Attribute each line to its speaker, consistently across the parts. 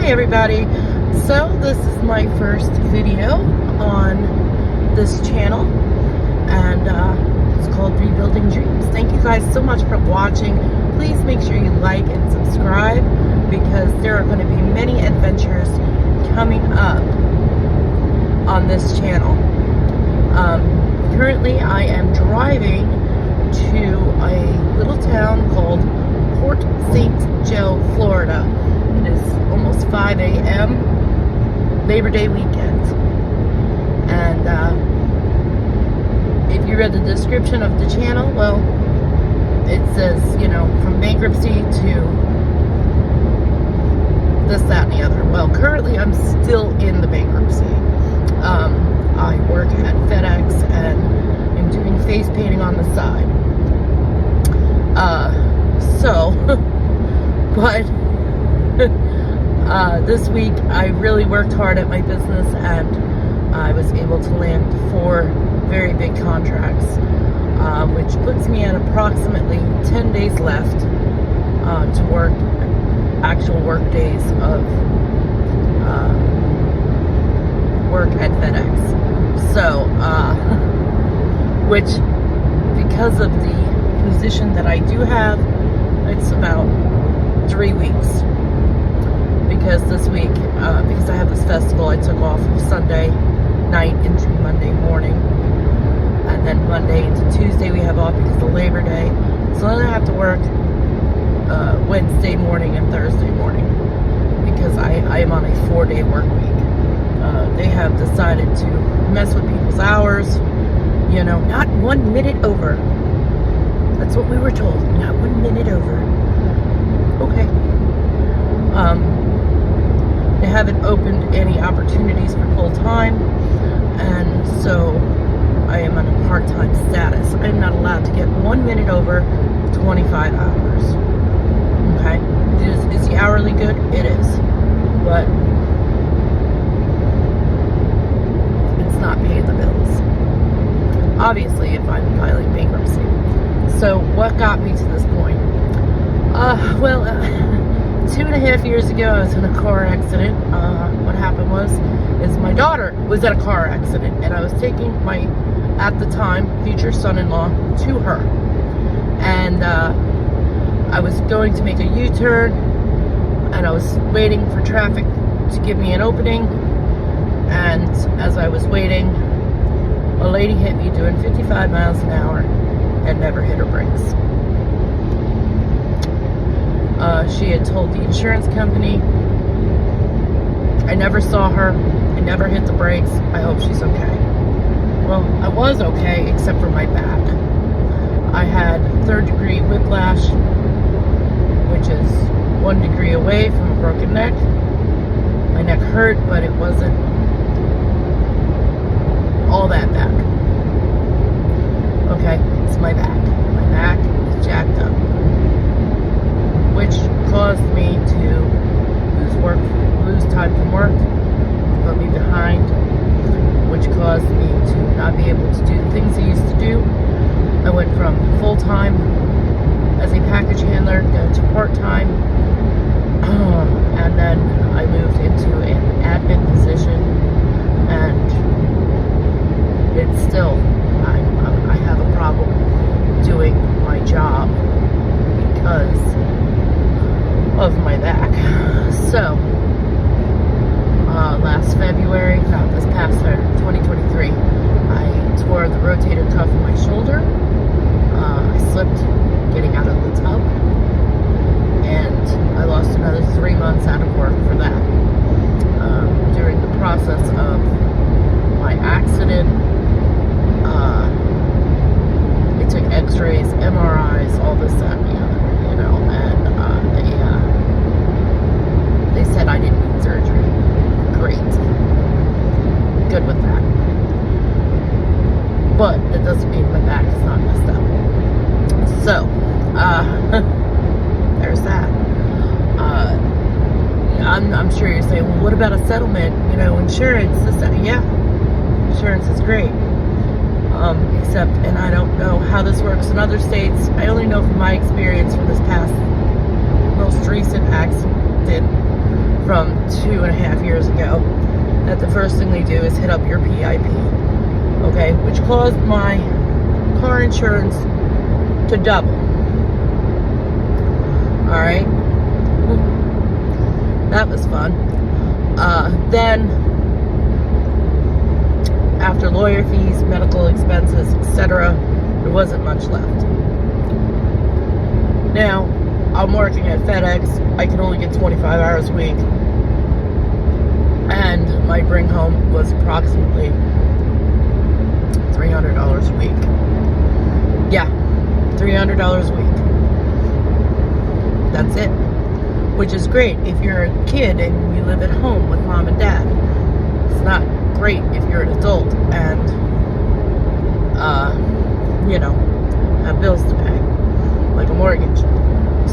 Speaker 1: everybody. So this is my first video on this channel, and it's called Rebuilding Dreams. Thank you guys so much for watching. Please make sure you like and subscribe, because there are going to be many adventures coming up on this channel. Currently I am driving to a little town called Port St. Joe, Florida. It is almost 5 a.m. Labor Day weekend. And if you read the description of the channel, well, it says, you know, from bankruptcy to this, that, and the other. Well, currently I'm still in the bankruptcy. I work at FedEx and I'm doing face painting on the side. But this week I really worked hard at my business, and I was able to land 4 very big contracts, which puts me at approximately 10 days left to work actual work days of work at FedEx. So, which, because of the position that I do have, it's about 3 weeks. Because this week, because I have this festival, I took off Sunday night into Monday morning. And then Monday into Tuesday we have off because of Labor Day. So then I have to work Wednesday morning and Thursday morning, because I am on a 4-day work week. They have decided to mess with people's hours, you know, not 1 minute over. That's what we were told, not 1 minute over. Okay. They haven't opened any opportunities for full-time, and so I am on a part-time status. I am not allowed to get 1 minute over 25 hours. Okay? Is the hourly good? It is. But it's not paying the bills. Obviously, if I'm filing bankruptcy. So what got me to this point? 2.5 years ago, I was in a car accident. What happened is my daughter was in a car accident, and I was taking my, at the time, future son-in-law to her. And I was going to make a U-turn, and I was waiting for traffic to give me an opening. And as I was waiting, a lady hit me doing 55 miles an hour and never hit her brakes. She had told the insurance company. I never saw her. I never hit the brakes. I hope she's okay. Well, I was okay, except for my back. I had 3rd-degree whiplash, which is 1 degree away from a broken neck. My neck hurt, but it wasn't all that back. Okay, it's my back. My back is jacked up, which caused me to lose time from work, put me behind, which caused me to not be able to do the things I used to do. I went from full-time as a package handler down to part-time, and then I moved into an admin position, and it's still, I have a problem doing my job because of my back. So, last February, not this past 2023, I tore the rotator cuff in my shoulder. I slipped getting out of the tub, and I lost another 3 months out of work for that. During the process of my accident, they took x-rays, MRIs, all this, that, and the other, you know, and they said I didn't need surgery. Great. Good with that. But that doesn't mean my back is not messed up. So, there's that. I'm sure you're saying, well, what about a settlement? You know, insurance, this, that. Yeah, insurance is great. Except, and I don't know how this works in other states. I only know from my experience from this past most recent accident from 2.5 years ago, that the first thing they do is hit up your PIP. Okay, which caused my car insurance to double. Alright, that was fun. Then, after lawyer fees, medical expenses, etc., there wasn't much left. Now, I'm working at FedEx. I can only get 25 hours a week. And my bring home was approximately $300 a week. Yeah, $300 a week. That's it. Which is great if you're a kid and you live at home with mom and dad. It's not great if you're an adult and, you know, have bills to pay, like a mortgage.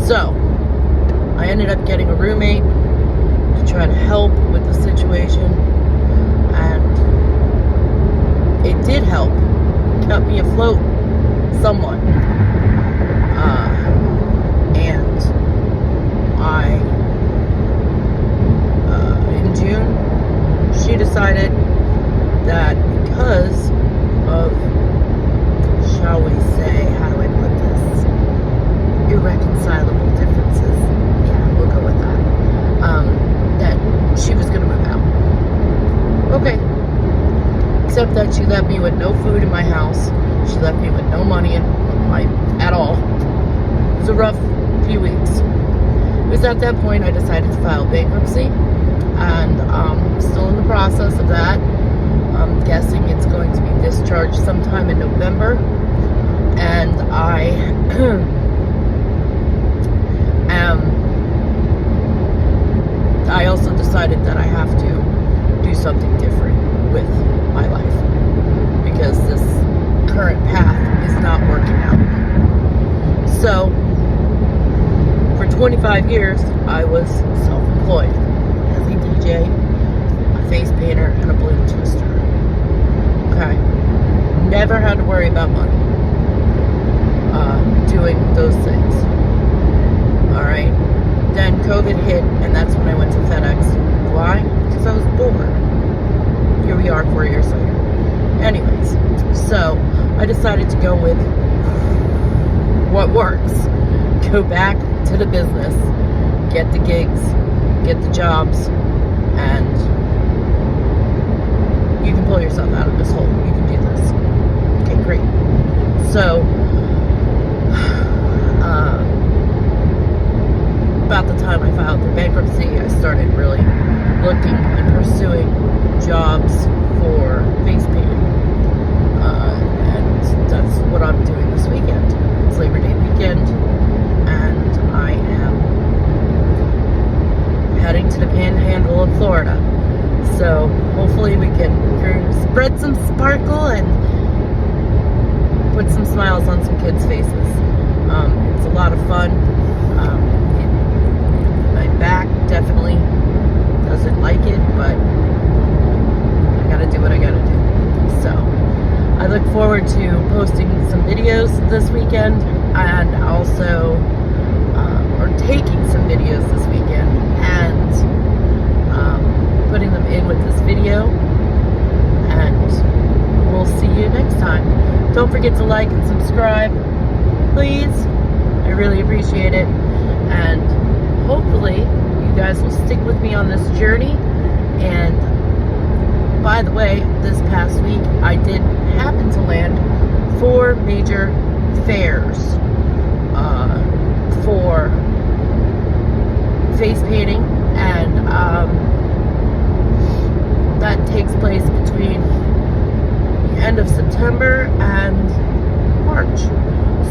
Speaker 1: So, I ended up getting a roommate to try to help with the situation, and it did help. It kept me afloat somewhat. And in June, she decided that because of, shall we say, how do I put this, irreconcilable differences, yeah, we'll go with that, that she was going to move out. Okay. Except that she left me with no food in my house. She left me with no money at all. It was a rough few weeks. It was at that point I decided to file bankruptcy, and still in the process of that. I'm guessing it's going to be discharged sometime in November, and I also decided that I have to do something different with my life, because this current path is not working out. So, for 25 years, I was self-employed as a DJ, a face painter, and a balloon twister. Okay. Never had to worry about money doing those things. Alright. Then COVID hit, and that's when I went to FedEx. Why? Because I was bored. Here we are 4 years later. Anyways, so I decided to go with what works. Go back to the business, get the gigs, get the jobs, and you can pull yourself out of this hole. You can do this. Okay, great. So, about the time I filed for bankruptcy, I started really looking and pursuing jobs for face painting. And that's what I'm doing this weekend. It's Labor Day weekend, and I am heading to the Panhandle of Florida. So hopefully we can spread some sparkle and put some smiles on some kids' faces. It's a lot of fun. My back definitely doesn't like it, but I gotta do what I gotta do. So I look forward to posting some videos this weekend, and also or taking some videos this weekend and putting them in with this video, and we'll see you next time. Don't forget to like and subscribe, please. I really appreciate it, and hopefully you guys will stick with me on this journey. And by the way, this past week I did happen to land 4 major fairs for face painting, and that takes place between the end of September and March.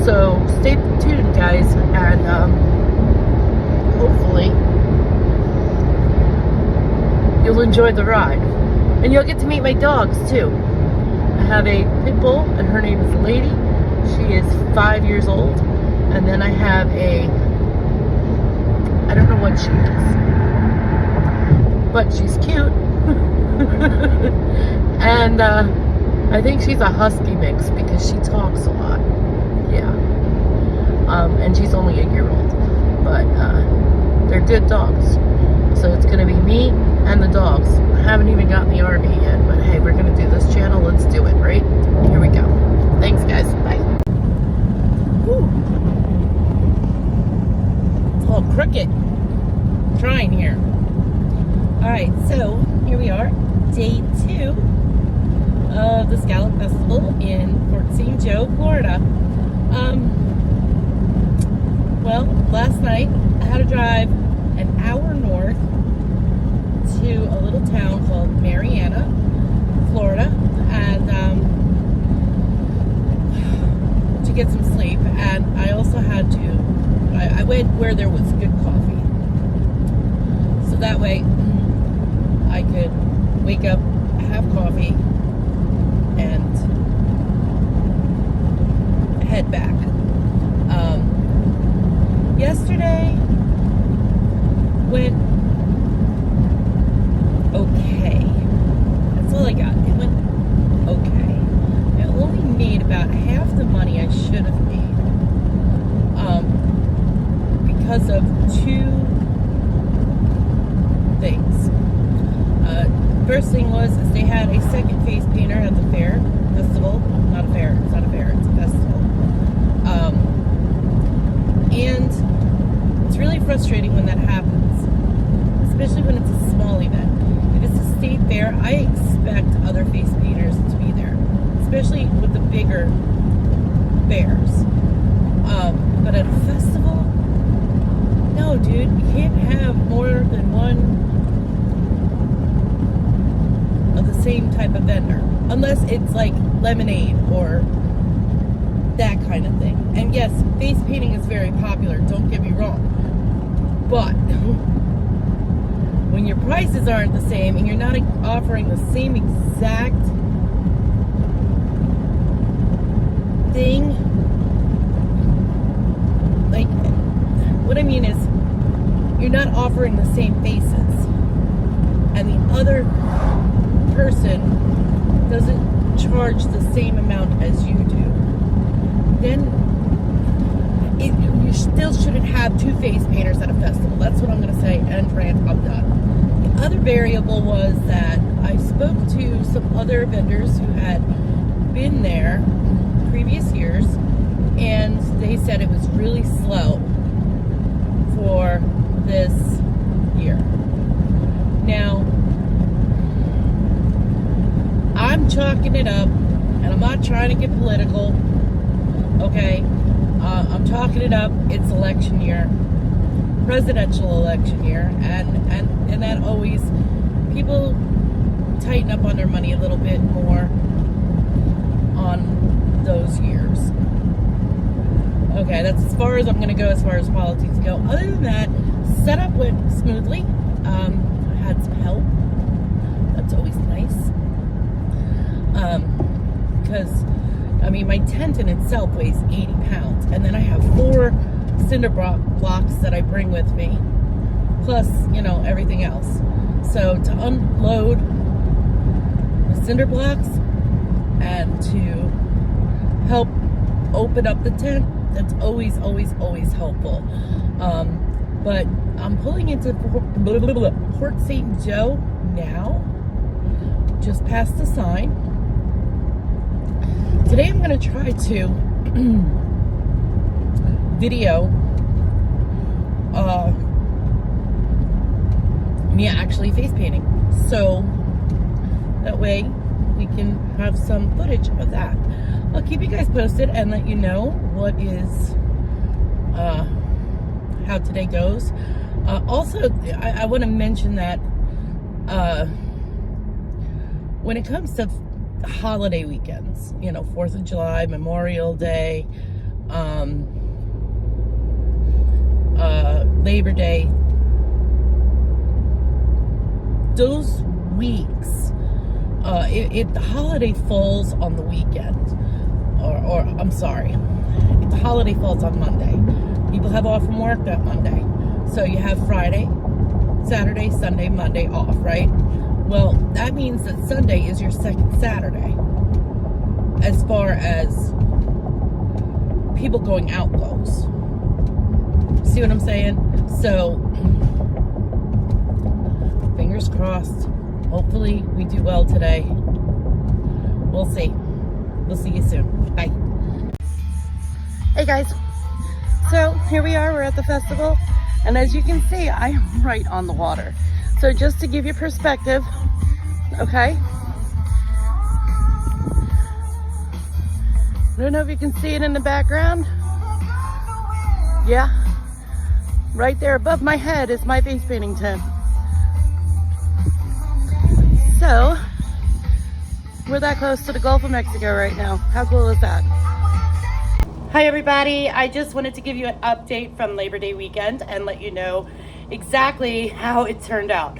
Speaker 1: So stay tuned, guys, and hopefully you'll enjoy the ride, and you'll get to meet my dogs too. I have a pit bull, and her name is Lady. She is 5 years old. And then I have I don't know what she is, but she's cute. And I think she's a husky mix because she talks a lot. Yeah. And she's only 1 year old, but they're good dogs. So it's gonna be dogs. I haven't even gotten the RV yet, but hey, we're gonna do this channel. Let's do it, right? Here we go. Thanks, guys. Bye. Whew. It's all crooked. I'm trying here. All right, so here we are, day 2 of the Scallop Festival in Port St. Joe, Florida. Well, last night I had to drive an hour north to a little town called Marianna, Florida, and to get some sleep. And I also had to, I went where there was good coffee, so that way I could wake up, have coffee, and head back. Yesterday went okay. That's all I got. It went okay. I only made about half the money I should have made because of 2 things. First thing was is they had a second face painter at the fair festival. Not a fair. It's not a fair. It's a festival. And it's really frustrating when that happens, especially when it's a small event. If it's a state fair, I expect other face painters to be there, especially with the bigger fairs. But at a festival, no, dude, you can't have more than one of the same type of vendor, unless it's like lemonade or that kind of thing. And yes, face painting is very popular, don't get me wrong, but when your prices aren't the same and you're not offering the same exact thing, like, what I mean is you're not offering the same faces and the other person doesn't charge the same amount as you do, then you still shouldn't have 2 face painters at a festival. That's what I'm going to say, and rant, I'm done. The other variable was that I spoke to some other vendors who had been there previous years, and they said it was really slow for this year. Now, I'm chalking it up, and I'm not trying to get political, okay? I'm chalking it up. It's election year, presidential election year, and that always, people tighten up on their money a little bit more on those years. Okay, that's as far as I'm going to go as far as politics go. Other than that, setup went smoothly. I had some help. That's always nice. Because, I mean, my tent in itself weighs 80 pounds. And then I have 4 cinder blocks that I bring with me. Plus, you know, everything else. So to unload the cinder blocks and to help open up the tent, that's always, always, always helpful. But I'm pulling into Port St. Joe now. Just past the sign. Today I'm going to try to video me actually face painting. So that way we can have some footage of that. I'll keep you guys posted and let you know what is, how today goes. Also, I want to mention that when it comes to holiday weekends, you know, 4th of July, Memorial Day, Labor Day, those weeks, if the holiday falls on the weekend, or I'm sorry, if the holiday falls on Monday, people have off from work that Monday, so you have Friday, Saturday, Sunday, Monday off, right? Well, that means that Sunday is your second Saturday as far as people going out goes. See what I'm saying? So, fingers fingers crossed. Hopefully we do well today. We'll see. We'll see you soon. Bye. Hey guys. So here we are, we're at the festival. And as you can see, I am right on the water. So just to give you perspective, okay? I don't know if you can see it in the background. Yeah. Right there above my head is my face painting tent. So, we're that close to the Gulf of Mexico right now. How cool is that? Hi everybody, I just wanted to give you an update from Labor Day weekend and let you know exactly how it turned out.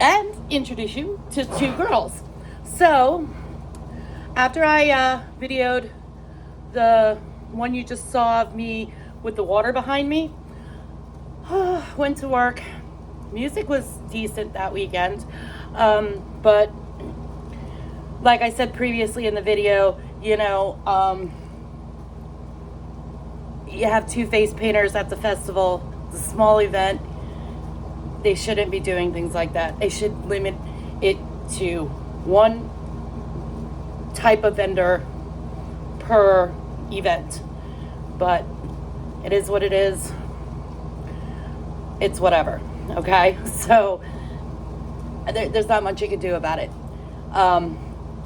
Speaker 1: And introduce you to two girls. So, after I videoed the one you just saw of me with the water behind me, went to work. Music was decent that weekend, but like I said previously in the video, you know, you have two face painters at the festival. It's a small event. They shouldn't be doing things like that. They should limit it to one type of vendor per event. But it is what it is. It's whatever, okay? So there's not much you can do about it.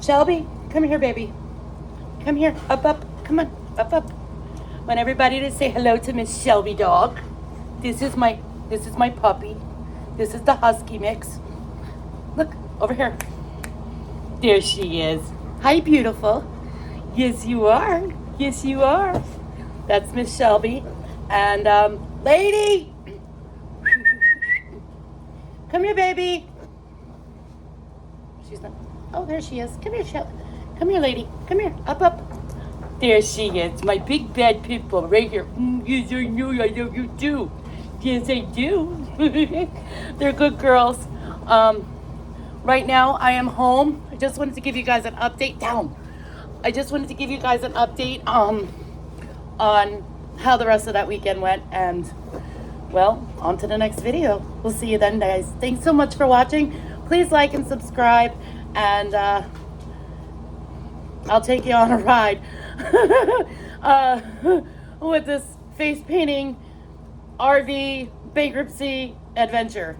Speaker 1: Shelby, come here, baby. Come here, up, come on, up. I want everybody to say hello to Miss Shelby dog. This is my puppy. This is the husky mix. Look, over here. There she is. Hi, beautiful. Yes, you are. Yes, you are. That's Miss Shelby. And, lady! Come here, baby. She's not. Oh, there she is. Come here, Shelby. Come here, lady. Come here. Up. There she is. My big bad pit bull right here. Yes, I know. I love you too. Yes, I do. They're good girls. Right now, I am home. I just wanted to give you guys an update. I just wanted to give you guys an update on how the rest of that weekend went. And, well, on to the next video. We'll see you then, guys. Thanks so much for watching. Please like and subscribe. And I'll take you on a ride with this face painting RV bankruptcy adventure.